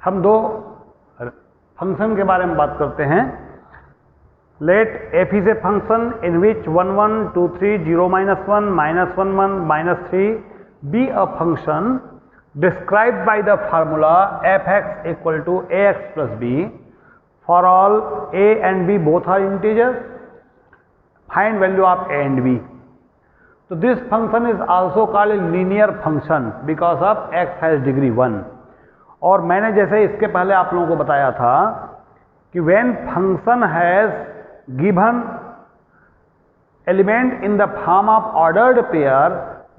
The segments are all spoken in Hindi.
हम दो फंक्शन के बारे में बात करते हैं। Let f is a function in which 1 1 2 3 0 minus 1 minus 1 1 minus 3 be a function described by the formula fx equal to ax plus b for all a and b both are integers. Find value of a and b. So this function is also called a linear function because of x has degree 1. और मैंने जैसे इसके पहले आप लोगों को बताया था कि when function has given element in the form of ordered pair,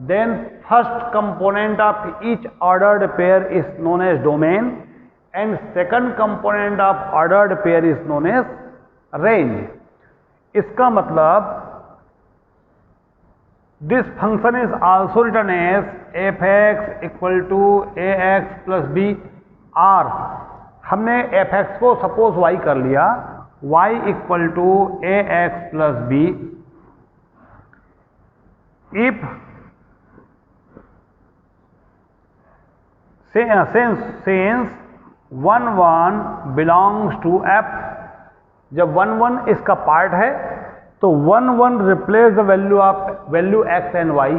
then first component of each ordered pair is known as domain and second component of ordered pair is known as range. इसका मतलब this function is also written as fx equal to ax plus b, और हमने fx को सपोज y कर लिया, y equal to ax plus b if since 1 1 belongs to f, जब 1 1 इसका पार्ट है तो 1 1 replace the value x and y,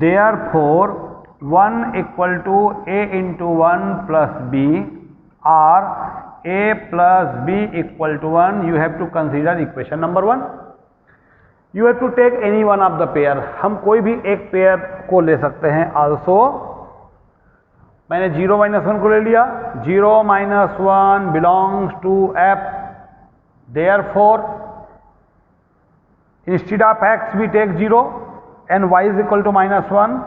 therefore 1 equal to a into 1 plus b or a plus b equal to 1. You have to consider equation number 1. You have to take any one of the pair. हम कोई भी एक पेयर को ले सकते हैं. Also मैंने 0 minus 1 को ले लिया. 0 minus 1 belongs to f, therefore instead of x we take 0 and y is equal to minus 1.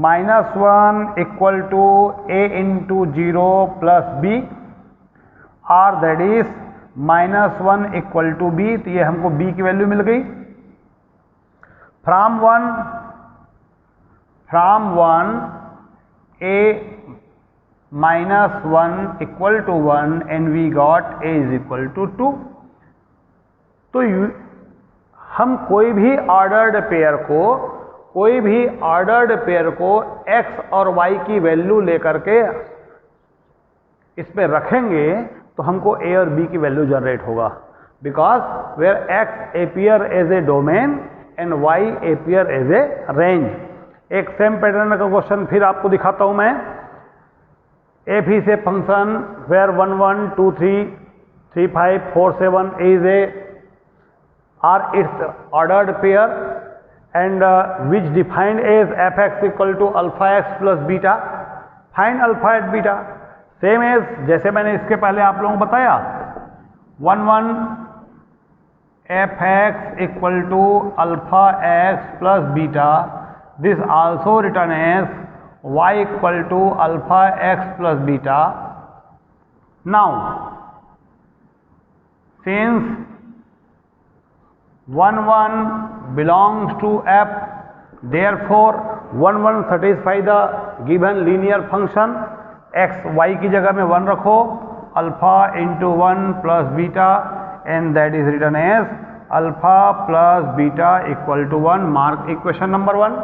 Minus 1 equal to a into 0 plus b, और that is minus 1 equal to b. तो ये हमको b की वैल्यू मिल गई. From 1 a minus 1 equal to 1 and we got a is equal to 2. तो हम कोई भी ऑर्डर्ड पेयर को x और y की वैल्यू लेकर के इस पे रखेंगे तो हमको a और b की वैल्यू जनरेट होगा, because where x appear as a domain and y appear as a range. एक सेम पैटर्न का क्वेश्चन फिर आपको दिखाता हूं मैं. f is a function where 1 1 2 3 3 5 4 7 is a or its ordered pair and which defined as fx equal to alpha x plus beta. Find alpha and beta. Same as जैसे मैंने इसके पहले आप लोगों को बताया 1 1 fx equal to alpha x plus beta. This also written as y equal to alpha x plus beta. Now since 1 1 belongs to f, therefore 1 1 satisfy the given linear function. x y की जगह में 1 रखो, alpha into 1 plus beta and that is written as alpha plus beta equal to 1. Mark equation number 1.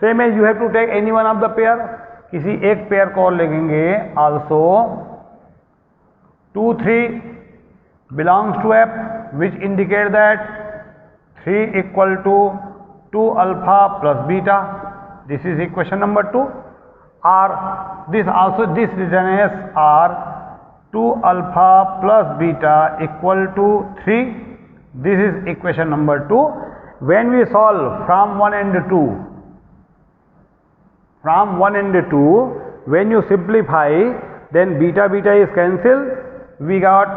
Same as you have to take any one of the pair. किसी एक पेयर को और लेंगे. Also 2 3 belongs to f, which indicate that 3 equal to 2 alpha plus beta. This is equation number 2. Or this written as r 2 alpha plus beta equal to 3. This is equation number 2. When we solve from 1 and 2, when you simplify, then beta is cancelled. We got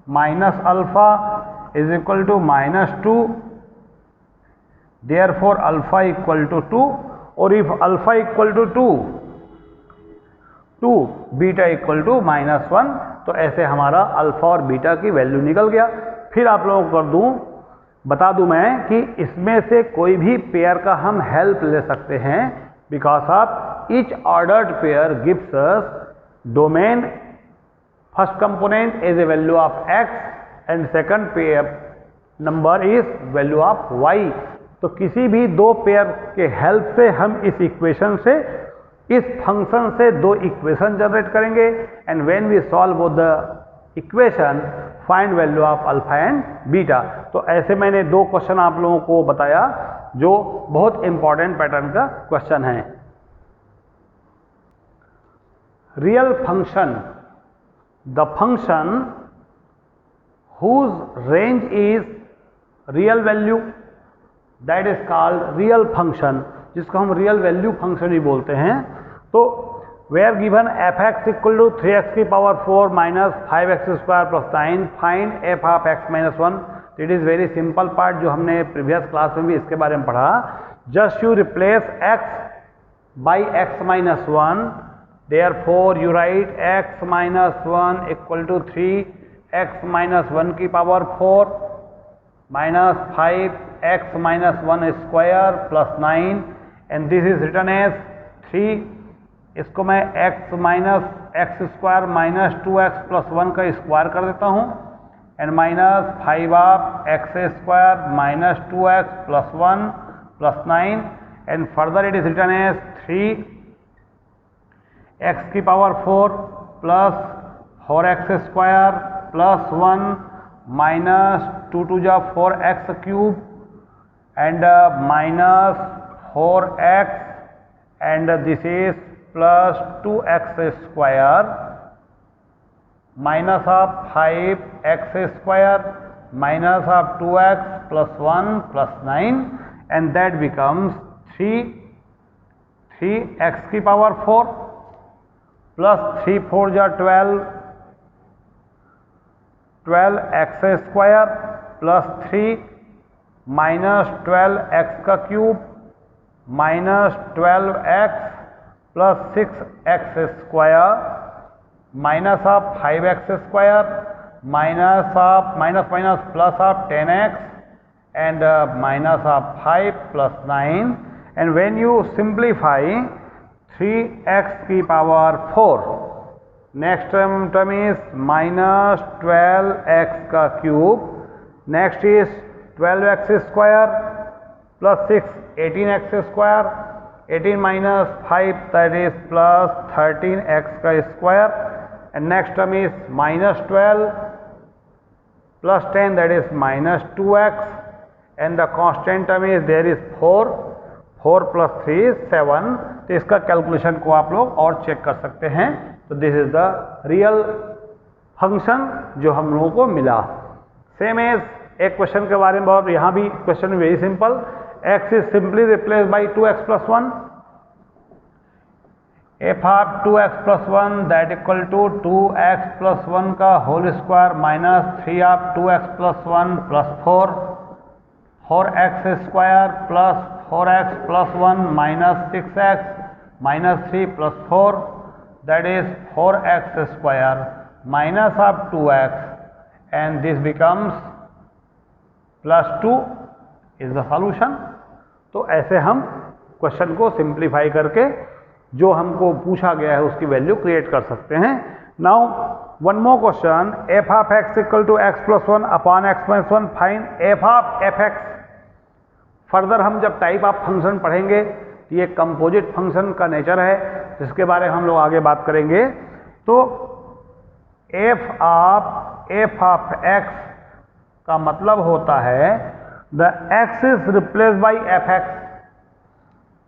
minus alpha is equal to minus 2, therefore alpha equal to 2. और if alpha equal to 2 beta equal to minus 1, तो ऐसे हमारा अल्फा और बीटा की वैल्यू निकल गया. फिर आप लोगों को बता दूं मैं कि इसमें से कोई भी पेयर का हम हेल्प ले सकते हैं, because of each ordered pair gives us domain first component is a value of x and second pair number is value of y. तो किसी भी दो पेयर के हेल्प से हम इस इक्वेशन से इस फंक्शन से दो इक्वेशन जनरेट करेंगे and when we solve both the equation find value of alpha and beta. तो ऐसे मैंने दो क्वेश्चन आप लोगों को बताया जो बहुत इंपॉर्टेंट पैटर्न का क्वेश्चन है। Real function, the function whose range is real value, that is called real function, जिसको हम रियल वैल्यू फंक्शन ही बोलते हैं। तो where given f(x) equal to 3x की power 4 minus 5x square plus 9, find f of x minus 1। It is very simple part जो हमने प्रीवियस क्लास में भी इसके बारे में पढ़ा। Just you replace x by x minus 1, therefore you write x minus 1 equal to 3x minus 1 की power 4 minus 5x minus 1 square plus 9 and this is written as 3। इसको मैं x minus x square minus 2x plus 1 का स्क्वायर कर देता हूँ and minus 5 of x square minus 2x plus 1 plus 9 and further it is written as 3 x की power 4 plus 4x square plus 1 minus 2 two जा 4x cube and minus 4x and this is plus 2x square minus of 5x square minus of 2x plus 1 plus 9 and that becomes 3x की पावर 4 प्लस 3 4 जा 12x square plus 3 minus 12x का cube minus 12x plus 6x square minus of 5x square minus of minus minus plus of 10x and minus of 5 plus 9 and when you simplify 3x की power 4, next term is minus 12x का cube, next is 12x square plus 6 18x square, 18 minus 5 that is plus 13x का square and next term is minus 12 plus 10 that is minus 2x and the constant term is there is 4 plus 3 is 7। तो इसका कैलकुलेशन को आप लोग और चेक कर सकते हैं। तो this is the real function जो हम लोगों को मिला। सेम एज एक क्वेश्चन के बारे में बहुत, यहाँ भी question very simple, x is simply replace by 2x plus 1, f of 2x plus 1 that equal to 2x plus 1 का whole square minus 3 of 2x plus 1 plus 4x square plus 4x plus 1 minus 6x minus 3 plus 4 that is 4x square minus of 2x and this becomes plus 2 is the solution. तो ऐसे हम क्वेश्चन को सिंप्लीफाई करके जो हमको पूछा गया है उसकी वैल्यू क्रिएट कर सकते हैं। Now one more question, f of x equal to x plus 1 upon x minus 1 find f of fx। Further हम जब टाइप ऑफ फंक्शन पढ़ेंगे तो ये कंपोजिट फंक्शन का नेचर है जिसके बारे में हम लोग आगे बात करेंगे। तो f ऑफ x का मतलब होता है the x is replace by fx।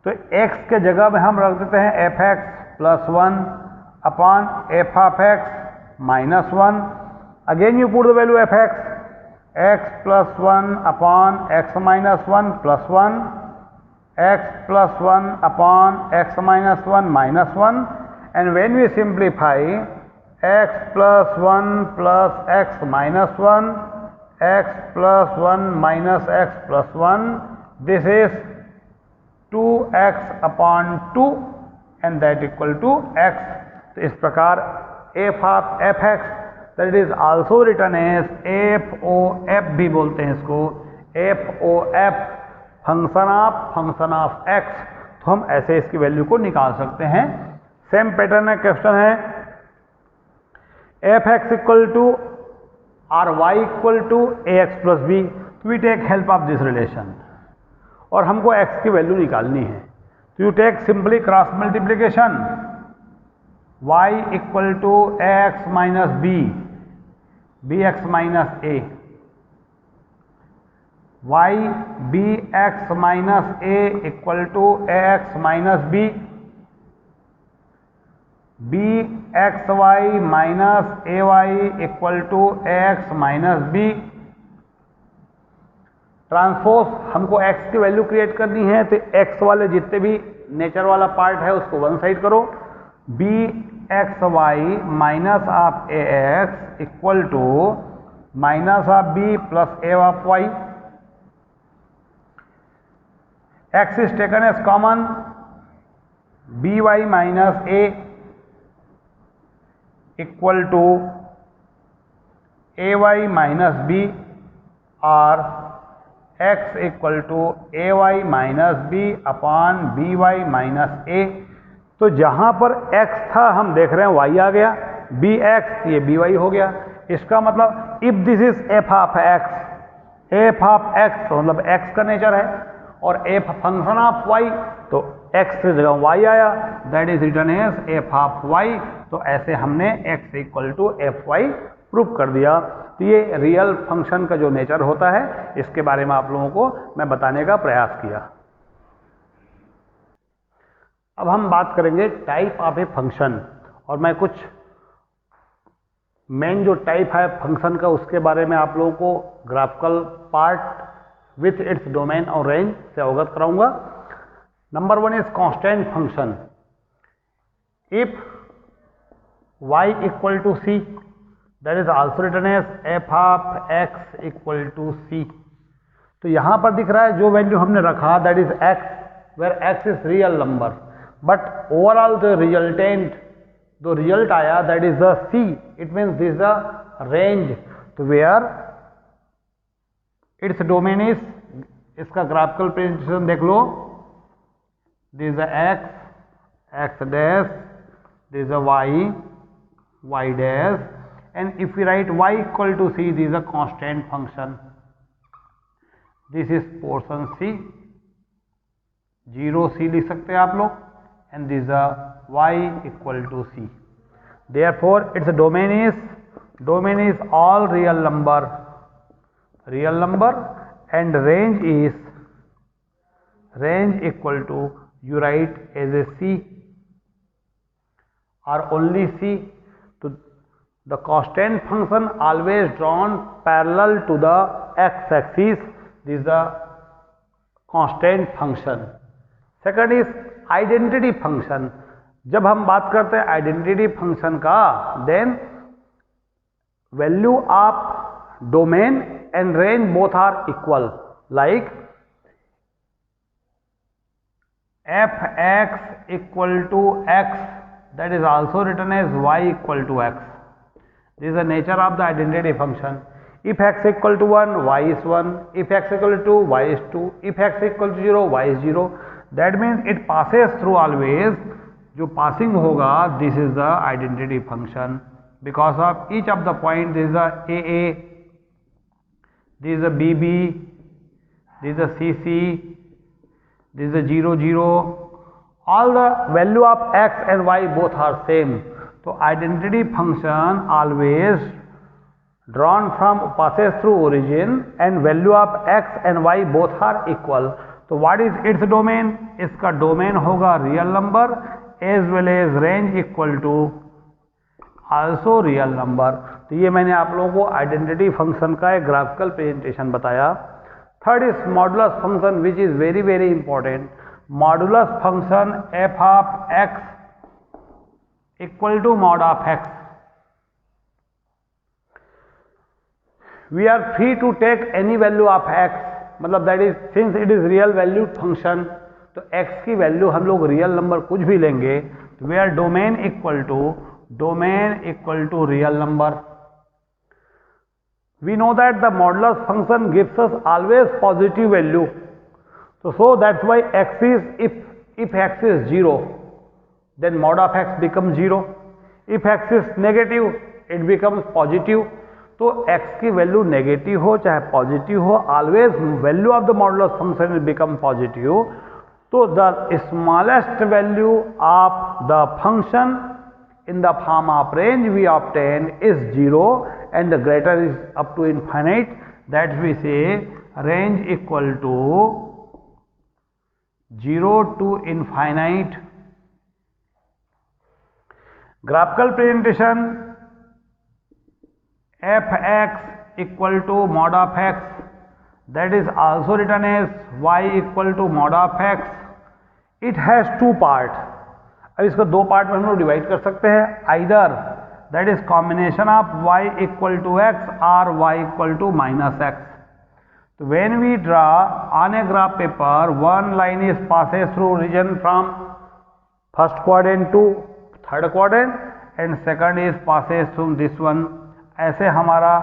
तो x के जगह में हम रख देते हैं fx plus 1 upon f of x minus 1। Again you put the value fx, x plus 1 upon x minus 1 plus 1, x plus 1 upon x minus 1 minus 1 and when we simplify x plus 1 plus x minus 1, x plus 1 minus x plus 1, this is 2x upon 2 and that equal to x। तो इस प्रकार f of fx that is also written as FOF भी बोलते हैं इसको, FOF फंक्शन ऑफ x। तो हम ऐसे इसकी वैल्यू को निकाल सकते हैं। सेम पैटर्न है, क्वेश्चन है fx इक्वल टू और y equal to ax plus b। We take help of this relation और हमको x की वैल्यू निकालनी है। तो you take simply cross multiplication, y equal to x minus b, b x minus a, y b x minus a equal to a x minus b, b x y minus a y equal to a x minus B. Transpose हमको x की वैल्यू क्रिएट करनी है, तो x वाले जितने भी नेचर वाला पार्ट है उसको वन साइड करो, b x y minus of a x equal to minus of b plus a of y. x is taken as common, by minus a equal to ay minus b और x equal to ay minus b upon by minus a। तो जहां पर x था हम देख रहे हैं y आ गया, bx ये by हो गया। इसका मतलब if this is f of x, f of x मतलब x का नेचर है और f फंक्शन ऑफ y, तो x की जगह y आया, that is written as f of y। तो ऐसे हमने x equal to f y prove कर दिया। तो ये रियल फंक्शन का जो नेचर होता है इसके बारे में आप लोगों को मैं बताने का प्रयास किया। अब हम बात करेंगे टाइप ऑफ ए फंक्शन, और मैं कुछ मेन जो टाइप है फंक्शन का उसके बारे में आप लोगों को graphical part with its domain और रेंज से अवगत कराऊंगा। Number one is constant function. If y equal to c, that is also written as f of x equal to c। तो यहां पर दिख रहा है जो वैल्यू हमने रखा that is x, where x is real number, but overall the resultant जो रिजल्ट आया that is the c, it means this the range. तो वेयर इट्स डोमेन इज, इसका ग्राफिकल प्रेजेंटेशन देख लो, this is x, x dash, this is y, y dash, and if we write y equal to c, this is a constant function, this is portion c, 0 c लिख सकते हैं आप लोग, and this is a y equal to c, therefore its domain is all real number, and range equal to, you write as a c or only c. तो the constant function always drawn parallel to the x-axis, this is the constant function. Second is identity function. जब हम बात करते हैं आइडेंटिटी फंक्शन का, then value of domain and range both are equal, like f(x) equal to x, that is also written as y equal to x. This is the nature of the identity function. If x equal to 1, y is 1. If x equal to 2, y is 2. If x equal to 0, y is 0. That means it passes through always. जो passing होगा, this is the identity function. Because of each of the point, this is a AA, this is a BB, this is a CC, this is a 0, 0. All the value of x and y both are same. So identity function always drawn from passes through origin and value of x and y both are equal. So what is its domain? इसका domain होगा real number as well as range equal to also real number. तो ये मैंने आप लोगों को identity function का एक graphical presentation बताया। Third is modulus function, which is very very important. Modulus function f of x equal to mod of x. We are free to take any value of x, मतलब that is since it is real valued function, तो x की वैल्यू हम लोग रियल नंबर कुछ भी लेंगे, तो where domain equal to real number. We know that the modulus function gives us always positive value. So that's why x is, if x is 0, then mod of x becomes 0. If x is negative, it becomes positive. तो x की वैल्यू नेगेटिव हो चाहे पॉजिटिव हो, always value of the modulus function will become positive. तो the smallest value of the function in the form of range we obtain is 0 and the greater is up to infinite, that we say range equal to 0 to infinite. Graphical presentation fx equal to mod of x, that is also written as y equal to mod of x. It has two parts. अब इसको दो पार्ट में हम लोग डिवाइड कर सकते हैं, either that is combination of y equal to X और y equal to minus X. तो when we draw on a graph paper, one line is passes through region from first quadrant to third quadrant and second is passes through this one. ऐसे हमारा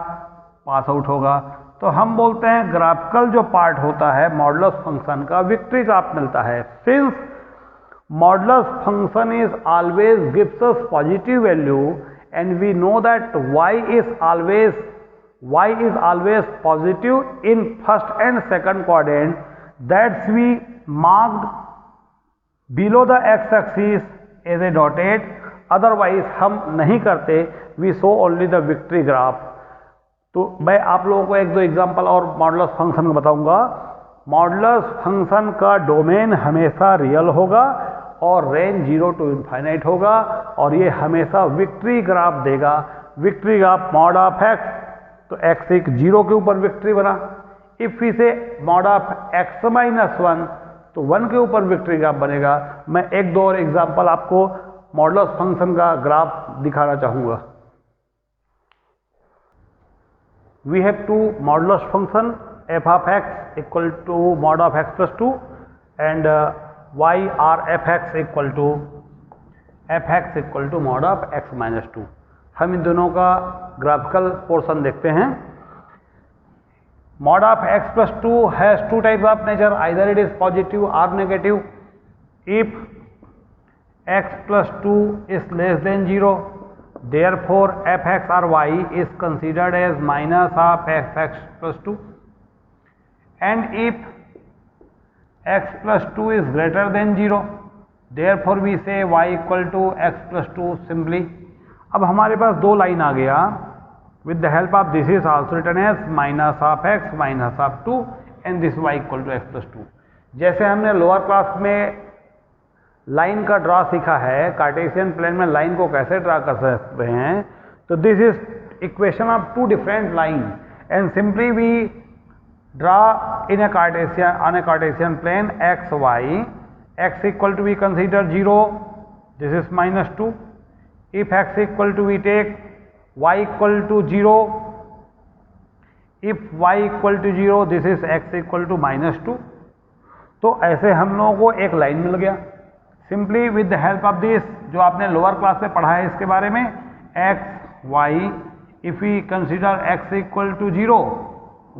पास आउट होगा. तो हम बोलते हैं ग्राफिकल जो पार्ट होता है मॉडुलस फंक्शन का, विक्ट्री ग्राफ मिलता है. Since modulus function is always gives us positive value and we know that y is always positive in first and second quadrant, that's we marked below the x axis as a dotted, otherwise हम नहीं करते, we show only the victory graph. तो मैं आप लोगों को एक दो एग्जांपल और मॉडुलस फंक्शन का बताऊंगा. मॉडुलस फंक्शन का डोमेन हमेशा रियल होगा और रेंज 0 टू इनफाइनाइट होगा और ये हमेशा विक्ट्री ग्राफ देगा. Victory graph mod of x, तो एक्स एक 0 के ऊपर विक्ट्री बना. इफ इसे मॉड ऑफ एक्स माइनस 1, तो 1 के ऊपर विक्ट्री ग्राफ बनेगा. मैं एक दो और एग्जांपल आपको मॉडुलस फंक्शन का ग्राफ दिखाना चाहूंगा. We have two modulus function f of x equal to mod of x plus 2 and y or fx equal to mod of x minus 2. हम इन दोनों का ग्राफिकल पोर्शन देखते हैं. mod of x plus 2 has two types of nature, either it is positive or negative. If x plus 2 is less than 0, therefore fx or y is considered as minus of fx plus 2, and if x plus 2 is greater than 0, therefore we say y equal to x plus 2 simply. अब हमारे पास दो लाइन आ गया. with the help of this is also written as minus of x minus of 2 and this y equal to x plus 2. जैसे हमने लोअर क्लास में लाइन का ड्रा सीखा है, कार्टेशियन प्लेन में लाइन को कैसे ड्रा कर सकते हैं, तो this is equation of two different line and simply we draw in a Cartesian plane x y. X equal to we consider 0, this is minus 2. If x equal to we take y equal to 0, if y equal to 0, this is x equal to minus 2. तो ऐसे हम लोगों को एक लाइन मिल गया. Simply with the help of this, जो आपने लोअर क्लास में पढ़ा है इसके बारे में, x y, if we consider x equal to 0,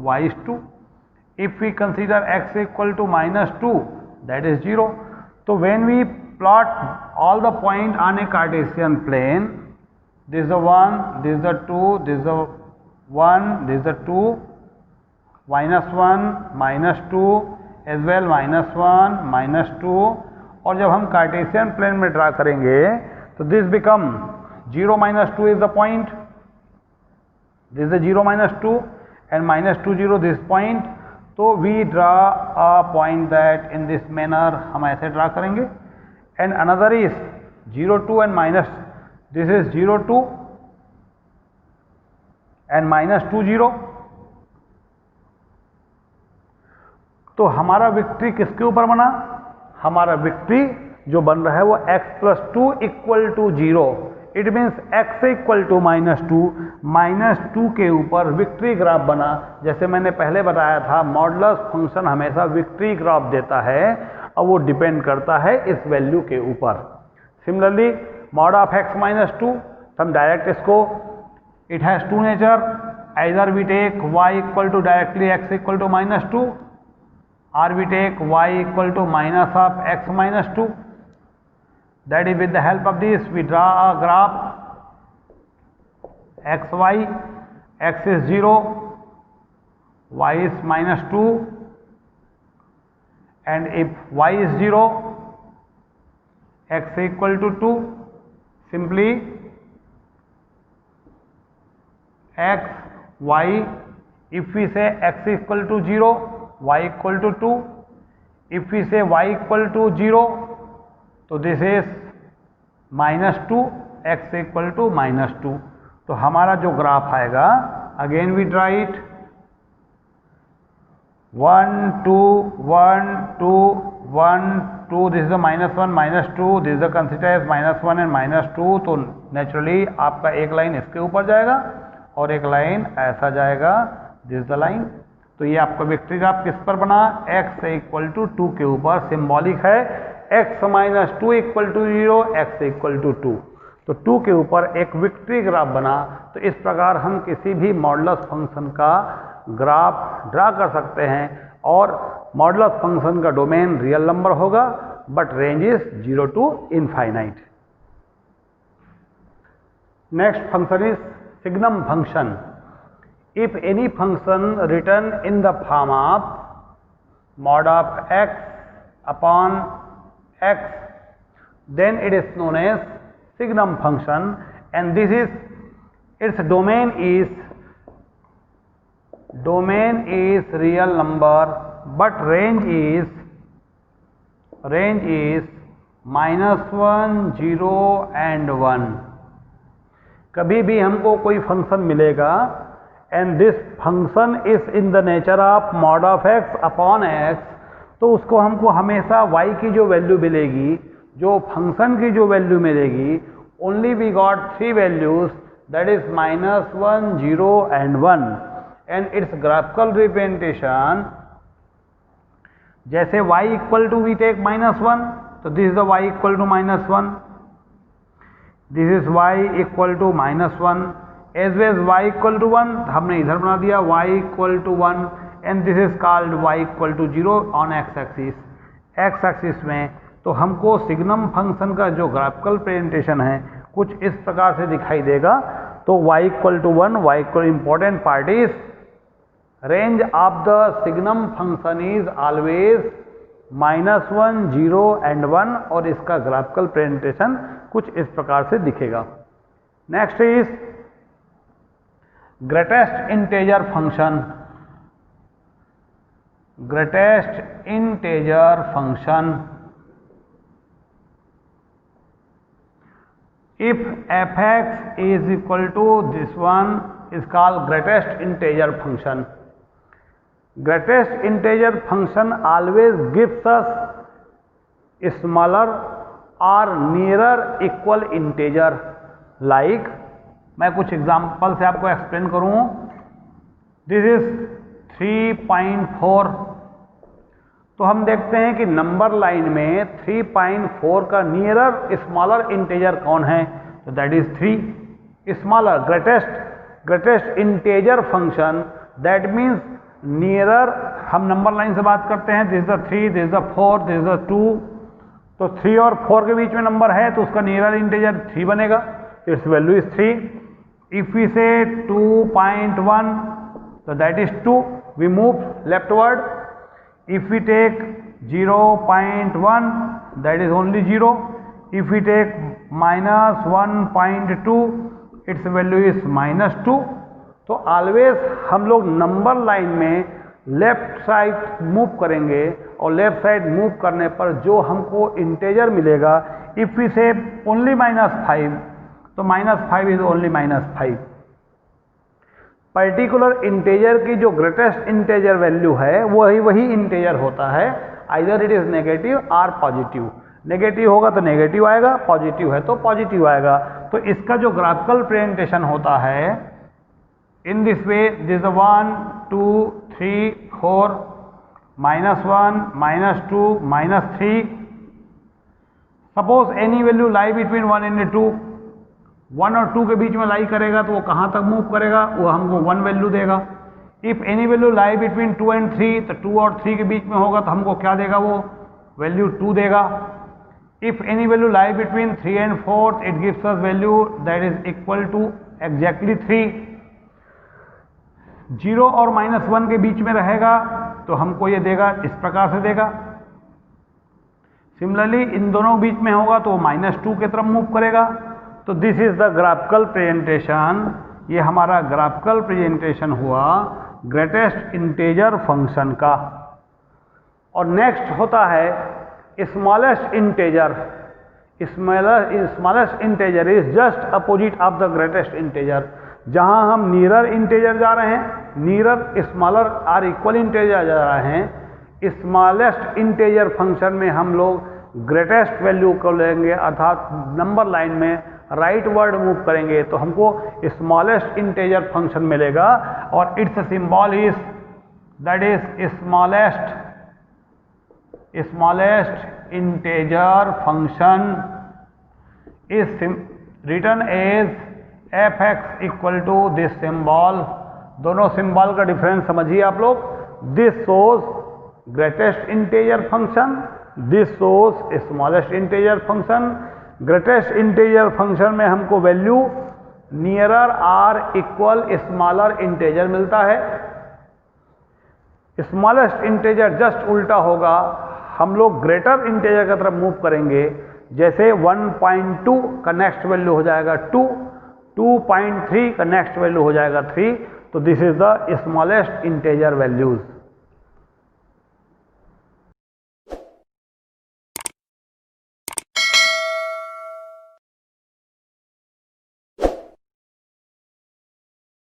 y is 2. If we consider x equal to minus 2, that is 0. So when we plot all the point on a Cartesian plane, this is the 1, this is the 2, this is the 1, this is the 2, minus 1, minus 2, as well minus 1, minus 2. और जब हम Cartesian plane में ड्रा करेंगे तो this become 0 minus 2 is the point, this is the 0 minus 2 and minus 2 0 this point. तो we draw a point that in this manner, हम ऐसे ड्रा करेंगे. And another is 0 2 and minus, this is 0 2 and minus 2 0. तो हमारा विक्ट्री किसके ऊपर बना? हमारा विक्ट्री जो बन रहा है वो x plus 2 equal to 0. It means x equal to minus 2 के ऊपर विक्ट्री ग्राफ बना. जैसे मैंने पहले बताया था, मॉडुलस फंक्शन हमेशा विक्ट्री ग्राफ देता है और वो डिपेंड करता है इस वैल्यू के ऊपर. Similarly mod of x minus 2, हम डायरेक्ट इसको, it has two nature, either we take y equal to directly x equal to minus 2 or we take y equal to minus of x minus 2. That is, with the help of this we draw a graph x y. X is 0, y is minus 2 and if y is 0, x equal to 2, simply x, y, if we say x equal to 0, y equal to 2, if we say y equal to 0, तो this is -2, x equal to -2. तो हमारा जो ग्राफ आएगा, again we write 1 2 1 2 1 2, this is -1 -2, this is consider as -1 and -2. तो नेचुरली आपका एक लाइन इसके ऊपर जाएगा और एक लाइन ऐसा जाएगा, दिस द लाइन. तो ये आपका वेक्टर ग्राफ किस पर बना, x इक्वल टू 2 के ऊपर. सिंबॉलिक है x -2 equal to 0, x equal to 2. तो 2 के ऊपर एक विक्ट्री ग्राफ बना. तो इस प्रकार हम किसी भी मॉडुलस फंक्शन का ग्राफ ड्रा कर सकते हैं और मॉडुलस फंक्शन का डोमेन रियल नंबर होगा but range is 0 to infinite. Next function is signum function. If any function written in the form of mod of x upon x, then it is known as signum function, and this is its domain is real number but range is -1 0 and 1. कभी भी हमको कोई फंक्शन मिलेगा and this function is in the nature of mod of x upon x, तो उसको हमको हमेशा y की जो वैल्यू मिलेगी, जो फंक्शन की जो वैल्यू मिलेगी, only we got 3 values, that is -1 0 and 1, and its graphical representation, जैसे y equal to we take -1, तो this is the y equal to -1, this is y equal to -1, as well as y equal to 1 हमने इधर बना दिया y equal to 1, and this is called y equal to 0 on x axis. x axis में तो हमको सिग्नम फंक्शन का जो ग्राफिकल प्रेजेंटेशन है कुछ इस प्रकार से दिखाई देगा. तो y equal to 1, y equal important part is range of the signum function is always -1 0 and 1, और इसका ग्राफिकल प्रेजेंटेशन कुछ इस प्रकार से दिखेगा. Next is greatest integer function. Greatest integer function, if fx is equal to this one is called greatest integer function. Greatest integer function always gives us smaller or nearer equal integer. Like मैं कुछ एग्जाम्पल से आपको एक्सप्लेन करूं. This is 3.4. तो हम देखते हैं कि नंबर लाइन में 3.4 का नियरर स्मॉलर इंटेजर कौन है, तो that is 3. Smaller greatest integer function, that means nearer, हम नंबर लाइन से बात करते हैं. This is the 3, this is the 4, this is the 2. तो 3 और 4 के बीच में नंबर है तो उसका नियरर इंटेजर 3 बनेगा. It's value is 3. If we say 2.1, so that is 2, we move leftward. If we take 0.1, that is only 0. If we take -1.2, its value is -2. तो always हम लोग नंबर लाइन में लेफ्ट साइड मूव करेंगे और लेफ्ट साइड मूव करने पर जो हमको इंटेजर मिलेगा, इफ वी से ओनली -5, तो -5 इज ओनली -5. पर्टिकुलर इंटेजर की जो ग्रेटेस्ट इंटेजर वैल्यू है वही इंटेजर होता है. आइदर इट इज नेगेटिव और पॉजिटिव. नेगेटिव होगा तो नेगेटिव आएगा, पॉजिटिव है तो पॉजिटिव आएगा. तो इसका जो ग्राफिकल प्रेजेंटेशन होता है in this way, this 1 2 3 4 -1 -2 -3. Suppose any value lie between 1 and 2. 1 और 2 के बीच में लाई करेगा तो वो कहाँ तक मूव करेगा, वो हमको 1 वैल्यू देगा. If any value lie between 2 and 3, तो 2 और 3 के बीच में होगा तो हमको क्या देगा, वो वैल्यू 2 देगा. If any value lie between 3 and 4, it gives us value that is equal to exactly 3. 0 और -1 के बीच में रहेगा तो हमको ये देगा, इस प्रकार से देगा. सिमिलरली इन दोनों बीच में होगा तो -2 की तरफ मूव करेगा। तो this is the graphical presentation, ये हमारा ग्राफिकल प्रेजेंटेशन हुआ ग्रेटेस्ट इंटीजर फंक्शन का। और नेक्स्ट होता है smallest integer. Smallest integer is just opposite of the greatest integer. जहां हम नियर इंटीजर जा रहे हैं, near smaller or equal integer जा रहे हैं, स्मॉलेस्ट इंटीजर फंक्शन में हम लोग ग्रेटेस्ट वैल्यू को लेंगे, अर्थात नंबर लाइन में राइट वर्ड मूव करेंगे तो हमको स्मॉलेस्ट इंटीजर फंक्शन मिलेगा। और its symbol is that is smallest integer function is written as fx equal to this symbol. दोनों सिंबल का डिफरेंस समझिए आप लोग। This shows greatest integer function, this shows smallest integer function. Greatest integer function में हमको value nearer or equal smaller integer मिलता है। स्मॉलेस्ट इंटीजर जस्ट उल्टा होगा, हम लोग ग्रेटर इंटीजर की तरफ मूव करेंगे। जैसे 1.2 का नेक्स्ट वैल्यू हो जाएगा 2, 2.3 का नेक्स्ट वैल्यू हो जाएगा 3। तो this is the smallest integer values.